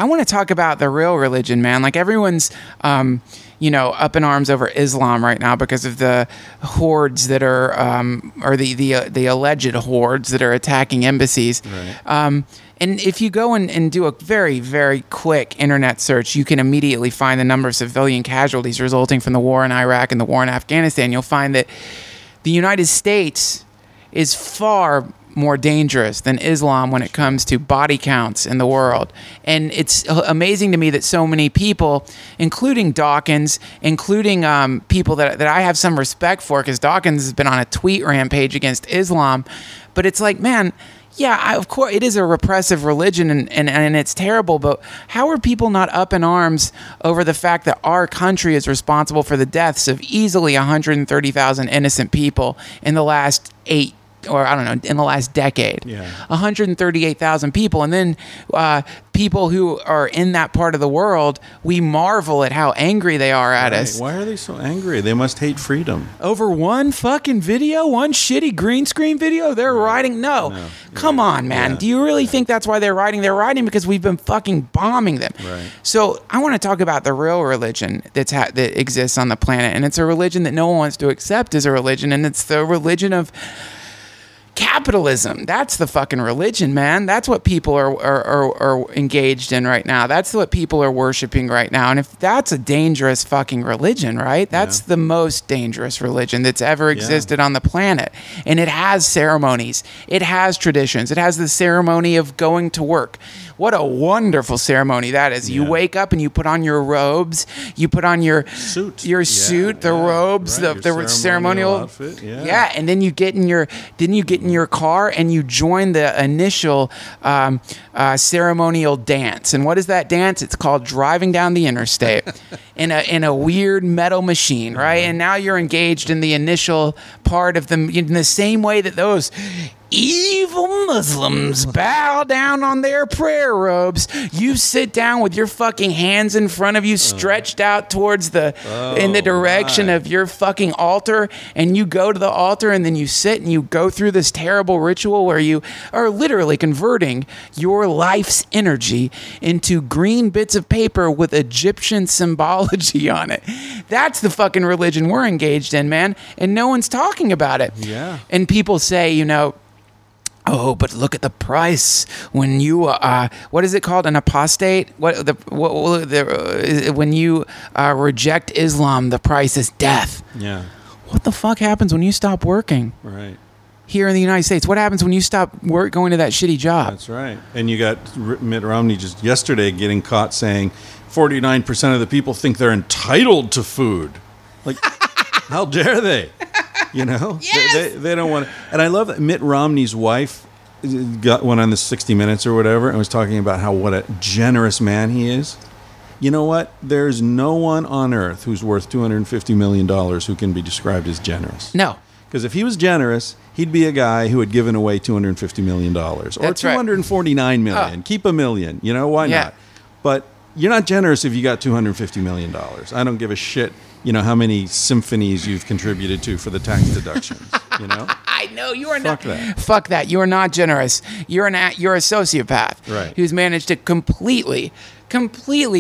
I want to talk about the real religion, man. Like everyone's, up in arms over Islam right now because of the hordes that are, or the alleged hordes that are attacking embassies. Right. And if you go and do a very, very quick internet search, you can immediately find the number of civilian casualties resulting from the war in Iraq and the war in Afghanistan. You'll find that the United States is far more dangerous than Islam when it comes to body counts in the world. And it's amazing to me that so many people, including Dawkins, including people that I have some respect for, because Dawkins has been on a tweet rampage against Islam, but it's like, man, yeah, of course, it is a repressive religion and it's terrible, but how are people not up in arms over the fact that our country is responsible for the deaths of easily 130,000 innocent people in the last in the last decade? Yeah. 138,000 people. And then people who are in that part of the world, we marvel at how angry they are at us. Why are they so angry? They must hate freedom. Over one fucking video, one shitty green screen video, they're writing. No. Come on, man. Yeah. Do you really think that's why they're writing? They're writing because we've been fucking bombing them. Right. So I want to talk about the real religion that exists on the planet. And it's a religion that no one wants to accept as a religion. And it's the religion of capitalism. That's the fucking religion, man. That's what people are engaged in right now. That's what people are worshiping right now. And if that's a dangerous fucking religion, right? That's the most dangerous religion that's ever existed on the planet. And it has ceremonies. It has traditions. It has the ceremony of going to work. What a wonderful ceremony that is. You wake up and you put on your robes. You put on your suit, the robes, right. the ceremonial outfit. Yeah, and then you get in your car and you join the initial ceremonial dance. And what is that dance? It's called driving down the interstate in a weird metal machine, right? And now you're engaged in the initial part of in the same way that those evil Muslims bow down on their prayer robes. You sit down with your fucking hands in front of you, stretched out towards in the direction of your fucking altar, and you go to the altar and then you sit and you go through this terrible ritual where you are literally converting your life's energy into green bits of paper with Egyptian symbology on it. That's the fucking religion we're engaged in, man, and no one's talking about it. Yeah. And people say, oh, but look at the price when you what is it called? An apostate? When you reject Islam, the price is death. Yeah. What the fuck happens when you stop working? Right. Here in the United States, what happens when you stop going to that shitty job? That's right. And you got Mitt Romney just yesterday getting caught saying 49% of the people think they're entitled to food. Like, how dare they? Yes! They don't want to. And I love that Mitt Romney's wife went on the 60 Minutes or whatever and was talking about what a generous man he is. You know what? There's no one on earth who's worth $250 million who can be described as generous. No. Because if he was generous, he'd be a guy who had given away $250 million. Or That's right. $249 million. Keep $1 million. Why not? But you're not generous if you got $250 million. I don't give a shit, how many symphonies you've contributed to for the tax deductions, I know you are Fuck not. that. Fuck that. You are not generous. You're a sociopath, right? Who's managed to completely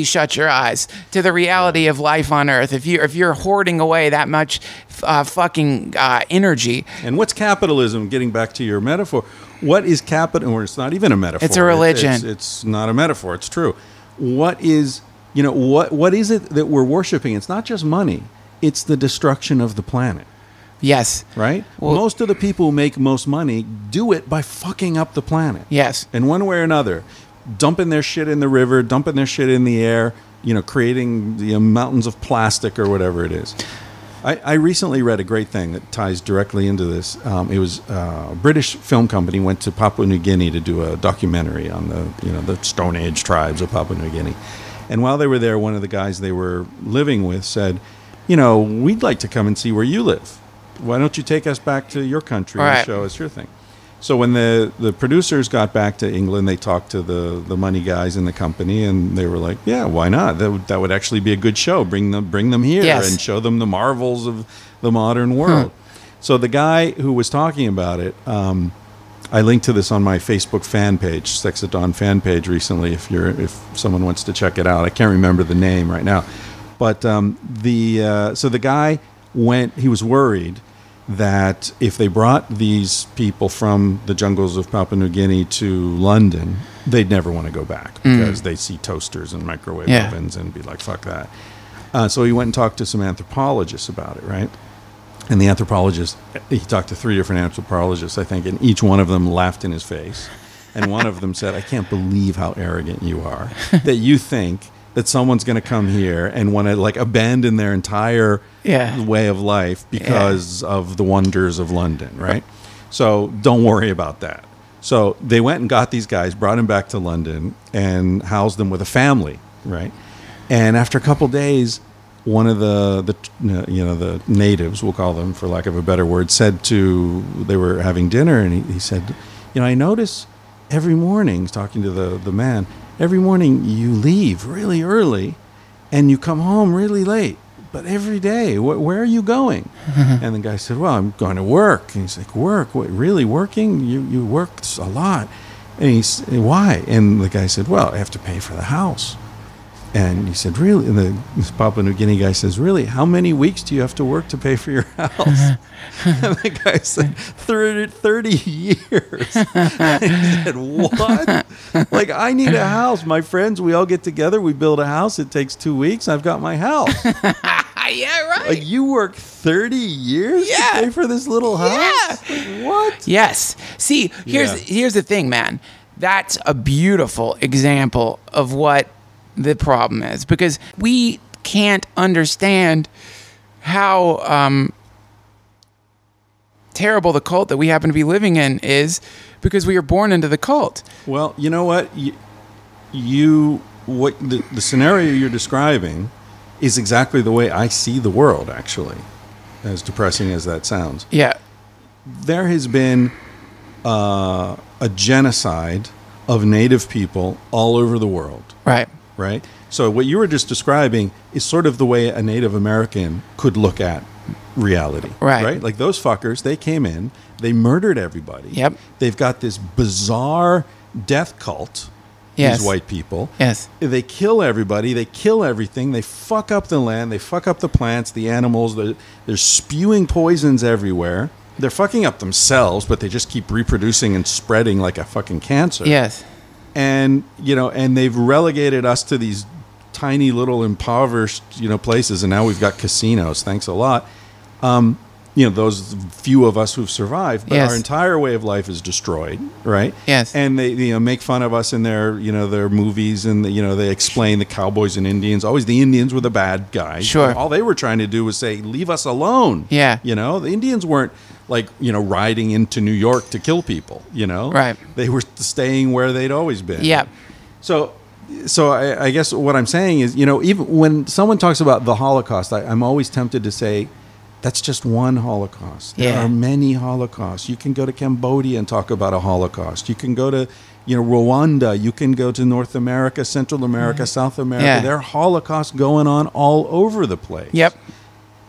shut your eyes to the reality of life on Earth. If you're hoarding away that much fucking energy. And what's capitalism? Getting back to your metaphor, what is capital? Or it's not even a metaphor. It's a religion. It's not a metaphor. It's true. What is what is it that we're worshiping? It's not just money. It's the destruction of the planet. Yes. Right? Well, most of the people who make most money do it by fucking up the planet. Yes. In one way or another. Dumping their shit in the river, dumping their shit in the air, creating the mountains of plastic or whatever it is. I recently read a great thing that ties directly into this. It was a British film company went to Papua New Guinea to do a documentary on the Stone Age tribes of Papua New Guinea. And while they were there, one of the guys they were living with said, we'd like to come and see where you live. Why don't you take us back to your country and show us your thing? So when the producers got back to England, they talked to the money guys in the company, and they were like, "Yeah, why not? That would actually be a good show. Bring them here and show them the marvels of the modern world." So the guy who was talking about it, I linked to this on my Facebook fan page, Sex at Dawn fan page recently. If someone wants to check it out, I can't remember the name right now, but so the guy went. He was worried that if they brought these people from the jungles of Papua New Guinea to London, they'd never want to go back because they'd see toasters and microwave ovens and be like, fuck that. So he went and talked to some anthropologists about it, right? And the anthropologist, he talked to 3 different anthropologists, I think, and each one of them laughed in his face. And one of them said, I can't believe how arrogant you are, that you think that someone's going to come here and want to like abandon their entire way of life because of the wonders of London, right? So don't worry about that. So they went and got these guys, brought them back to London, and housed them with a family, right? And after a couple days, one of the natives, we'll call them for lack of a better word, said to, they were having dinner, and he said, I notice every morning, he's talking to the man, every morning you leave really early and you come home really late. But every day, where are you going? And the guy said, well, I'm going to work. And he's like, work? What, really working? You work a lot. And he said, why? And the guy said, well, I have to pay for the house. And he said, really? And the Papua New Guinea guy says, really? How many weeks do you have to work to pay for your house? And the guy said, 30 years. And he said, what? Like, I need a house. My friends, we all get together. We build a house. It takes 2 weeks. I've got my house. Yeah, right. Like, you work 30 years to pay for this little house? Yeah. Like, what? Yes. See, here's the thing, man. That's a beautiful example of what the problem is, because we can't understand how terrible the cult that we happen to be living in is, because we were born into the cult. Well, you know what? The scenario you're describing is exactly the way I see the world, actually, as depressing as that sounds. Yeah. There has been a genocide of native people all over the world. Right. Right? So what you were just describing is sort of the way a Native American could look at reality. Right? Like, those fuckers, they came in, they murdered everybody. Yep. They've got this bizarre death cult, these white people. Yes. They kill everybody, they kill everything, they fuck up the land, they fuck up the plants, the animals, they're spewing poisons everywhere. They're fucking up themselves, but they just keep reproducing and spreading like a fucking cancer. Yes. And, and they've relegated us to these tiny little impoverished, places. And now we've got casinos. Thanks a lot. Those few of us who've survived, but our entire way of life is destroyed. Right. Yes. And they, make fun of us in their movies, and they explain the cowboys and Indians. Always the Indians were the bad guys. Sure. All they were trying to do was say, leave us alone. Yeah. The Indians weren't riding into New York to kill people, Right. They were staying where they'd always been. Yeah. So I guess what I'm saying is, even when someone talks about the Holocaust, I'm always tempted to say, that's just one Holocaust. There are many Holocausts. You can go to Cambodia and talk about a Holocaust. You can go to, Rwanda. You can go to North America, Central America, South America. Yeah. There are Holocausts going on all over the place. Yep.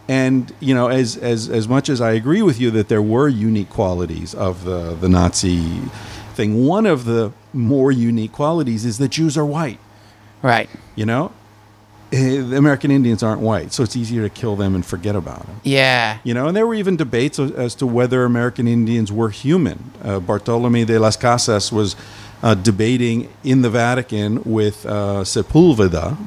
And, as much as I agree with you that there were unique qualities of the Nazi thing, one of the more unique qualities is that Jews are white. Right. The American Indians aren't white, so it's easier to kill them and forget about them. Yeah. And there were even debates as to whether American Indians were human. Bartolomé de las Casas was debating in the Vatican with Sepúlveda.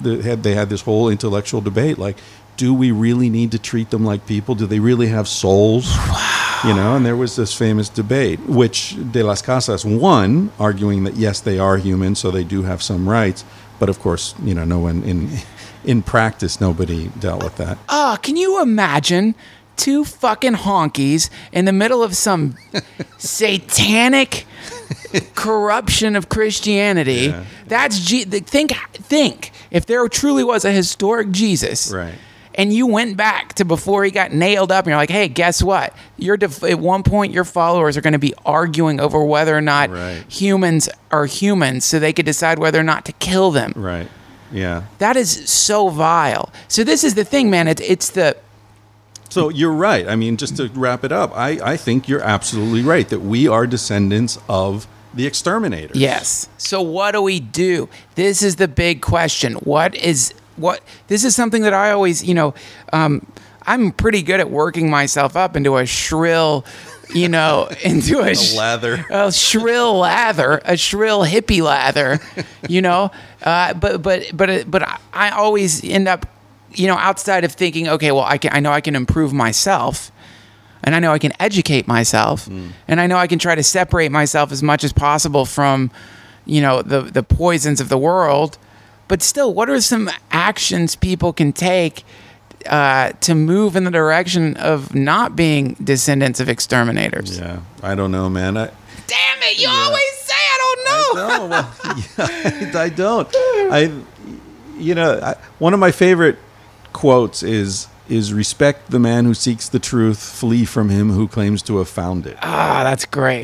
They had this whole intellectual debate, like, do we really need to treat them like people? Do they really have souls? Wow. And there was this famous debate, which de las Casas won, arguing that, yes, they are human, so they do have some rights. But, of course, no one in practice, nobody dealt with that. Can you imagine two fucking honkies in the middle of some satanic corruption of Christianity? Yeah. That's think if there truly was a historic Jesus, right? And you went back to before he got nailed up, and you're like, hey, guess what? At one point, your followers are going to be arguing over whether or not humans are humans, so they could decide whether or not to kill them. Right. Yeah. That is so vile. So this is the thing, man. It's the So you're right. I mean, just to wrap it up, I think you're absolutely right that we are descendants of the exterminators. Yes. So what do we do? This is the big question. This is something that I always, I'm pretty good at working myself up into a shrill, into a lather. A shrill hippie lather, but I always end up, outside of thinking, okay, well, I know I can improve myself, and I know I can educate myself, and I know I can try to separate myself as much as possible from, the poisons of the world. But still, what are some actions people can take to move in the direction of not being descendants of exterminators? Yeah, I don't know, man. Damn it! You always say I don't know. I don't. One of my favorite quotes is respect the man who seeks the truth, flee from him who claims to have found it. Ah, that's great.